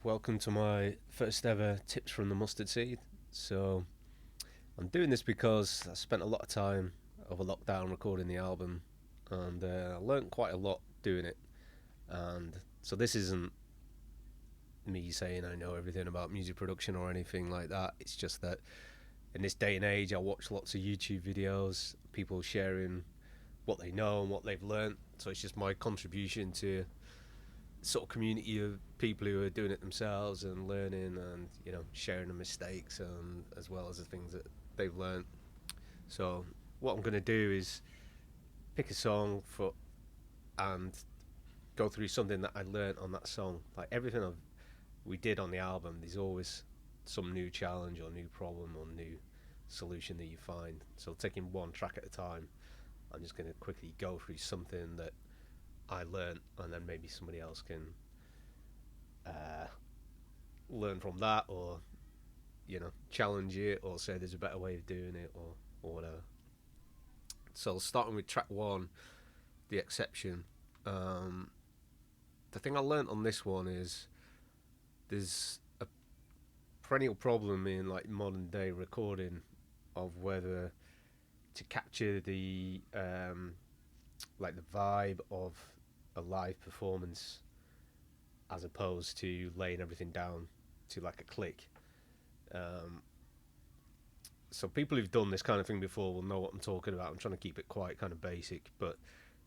Welcome to my first ever Tips from the Mustard Seed. So, I'm doing this because I spent a lot of time over lockdown recording the album and I learned quite a lot doing it. And so, this isn't me saying I know everything about music production or anything like that. It's just that in this day and age, I watch lots of YouTube videos, people sharing what they know and what they've learned. So, it's just my contribution to sort of community of people who are doing it themselves and learning and sharing the mistakes and as well as the things that they've learned. So what I'm going to do is pick a song for and go through something that I learned on that song. Like everything we did on the album, there's always some new challenge or new problem or new solution that you find. So taking one track at a time, I'm just going to quickly go through something that I learned, and then maybe somebody else can learn from that, or challenge it, or say there's a better way of doing it, or whatever. So starting with track one, The Exception. The thing I learned on this one is there's a perennial problem in like modern day recording of whether to capture the like the vibe of a live performance as opposed to laying everything down to like a click. So people who've done this kind of thing before will know what I'm talking about. I'm trying to keep it quite kind of basic, but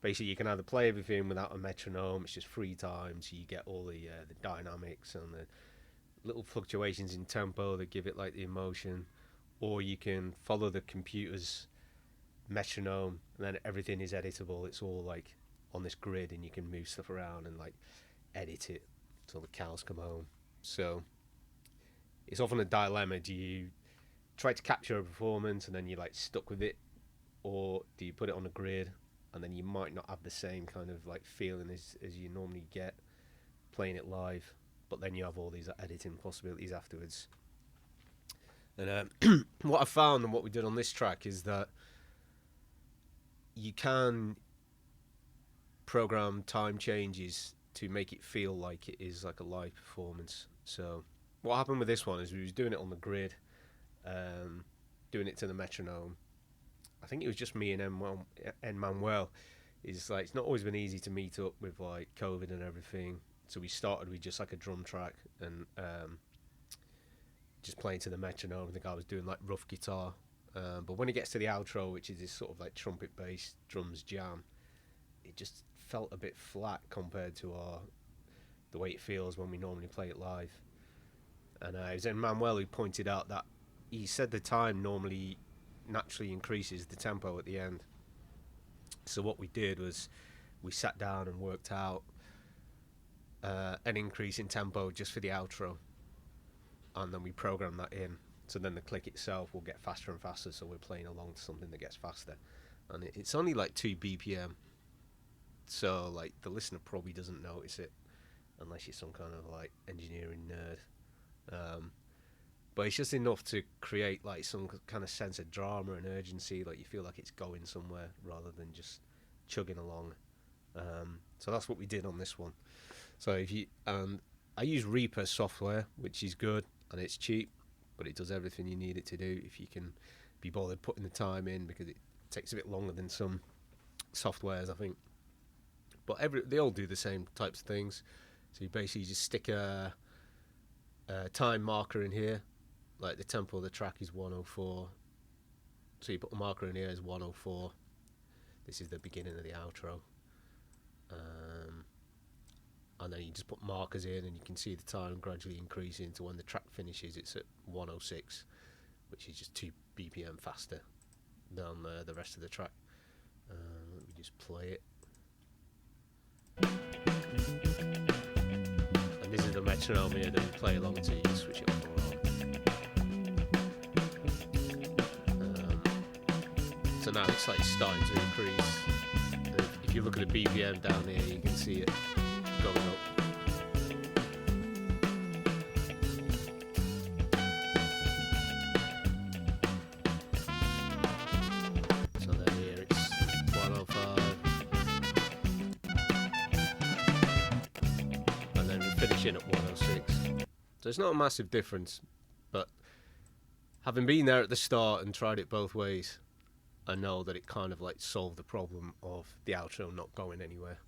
basically you can either play everything without a metronome, it's just free time, so you get all the dynamics and the little fluctuations in tempo that give it like the emotion, or you can follow the computer's metronome and then everything is editable. It's all like on this grid and you can move stuff around and like edit it till the cows come home. So it's often a dilemma. Do you try to capture a performance and then you're like stuck with it, or do you put it on a grid and then you might not have the same kind of like feeling as you normally get playing it live, but then you have all these editing possibilities afterwards. And what I found and what we did on this track is that you can program time changes to make it feel like it is like a live performance. So what happened with this one is we was doing it on the grid, doing it to the metronome. I think it was just me and Manuel. Is like it's not always been easy to meet up with like COVID and everything. So we started with just like a drum track and just playing to the metronome. I think I was doing like rough guitar. But when it gets to the outro, which is this sort of like trumpet based drums jam, it just felt a bit flat compared to the way it feels when we normally play it live. And it was Manuel who pointed out that he said the time normally naturally increases the tempo at the end. So what we did was we sat down and worked out an increase in tempo just for the outro, and then we programmed that in. So then the click itself will get faster and faster, so we're playing along to something that gets faster. And it's only like 2 BPM, so like the listener probably doesn't notice it unless you're some kind of like engineering nerd. But it's just enough to create like some kind of sense of drama and urgency, like you feel like it's going somewhere rather than just chugging along. So that's what we did on this one. So I use Reaper software, which is good and it's cheap, but it does everything you need it to do if you can be bothered putting the time in, because it takes a bit longer than some softwares, I think. But they all do the same types of things. So you basically just stick a time marker in here, like the tempo of the track is 104. So you put a marker in here as 104. This is the beginning of the outro. And then you just put markers in and you can see the time gradually increasing to when the track finishes it's at 106, which is just 2 BPM faster than the rest of the track. Let me just play it. And this is the metronome here that you play along to. You can switch it off or on. So now it's like starting to increase. And if you look at the BPM down here, you can see it going up. So then here it's 105. And then we finish in at 106. So it's not a massive difference, but having been there at the start and tried it both ways, I know that it kind of like solved the problem of the outro not going anywhere.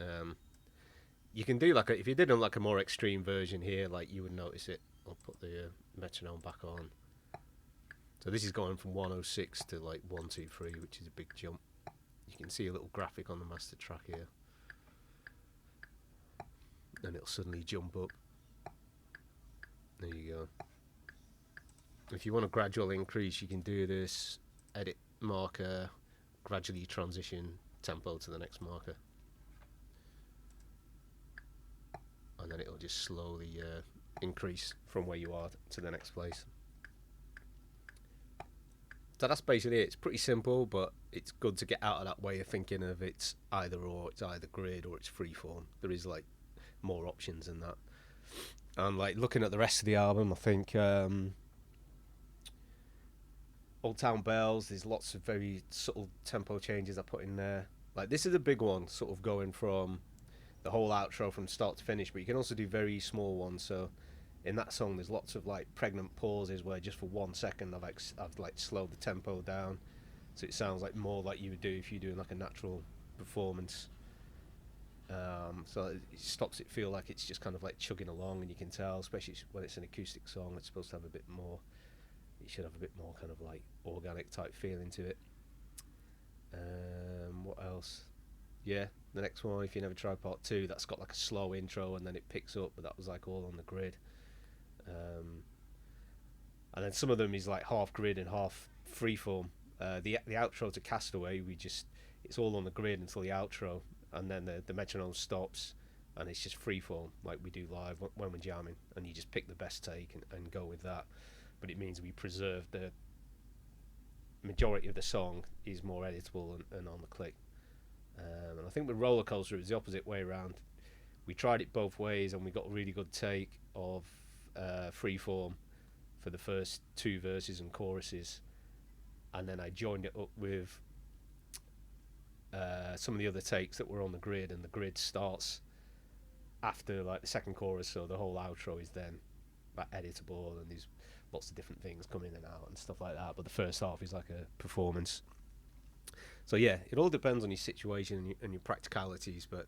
Um, you can do like if you did on like a more extreme version here, like you would notice it. I'll put the metronome back on. So this is going from 106 to like 123, which is a big jump. You can see a little graphic on the master track here, and it'll suddenly jump up. There you go. If you want a gradual increase, you can do this, edit marker, gradually transition tempo to the next marker, and then it'll just slowly increase from where you are to the next place. So that's basically it. It's pretty simple, but it's good to get out of that way of thinking of it's either or, it's either grid or it's freeform. There is like more options than that. And like looking at the rest of the album, I think Old Town Bells, there's lots of very subtle tempo changes I put in there. Like this is a big one, sort of going from the whole outro from start to finish, but you can also do very small ones. So in that song there's lots of like pregnant pauses where just for 1 second I've like slowed the tempo down, so it sounds like more like you would do if you're doing like a natural performance. So it stops it feel like it's just kind of like chugging along, and you can tell, especially when it's an acoustic song, it's supposed to have a bit more, it should have a bit more kind of like organic type feeling to it. What else? Yeah, the next one, If You Never Try Part 2, that's got like a slow intro and then it picks up, but that was like all on the grid. And then some of them is like half grid and half freeform. The outro to Castaway, it's all on the grid until the outro, and then the metronome stops, and it's just freeform like we do live when we're jamming, and you just pick the best take and go with that. But it means we preserve the majority of the song is more editable and on the click. And I think with Roller Coaster it was the opposite way around. We tried it both ways, and we got a really good take of freeform for the first two verses and choruses, and then I joined it up with some of the other takes that were on the grid, and the grid starts after like the second chorus, so the whole outro is then like editable, and there's lots of different things come in and out and stuff like that, but the first half is like a performance. So yeah, it all depends on your situation and your practicalities, but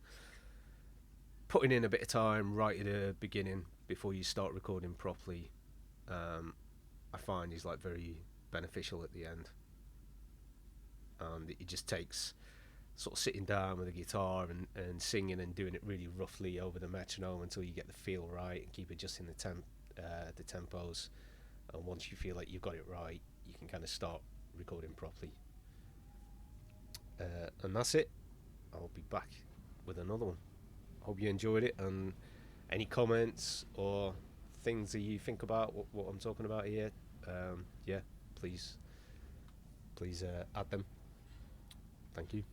putting in a bit of time right at the beginning before you start recording properly, I find is like very beneficial at the end. And it just takes sort of sitting down with a guitar and singing and doing it really roughly over the metronome until you get the feel right, and keep adjusting the tempos. And once you feel like you've got it right, you can kind of start recording properly. And that's it. I'll be back with another one. Hope you enjoyed it, and any comments or things that you think about what I'm talking about here, yeah, please add them. Thank you.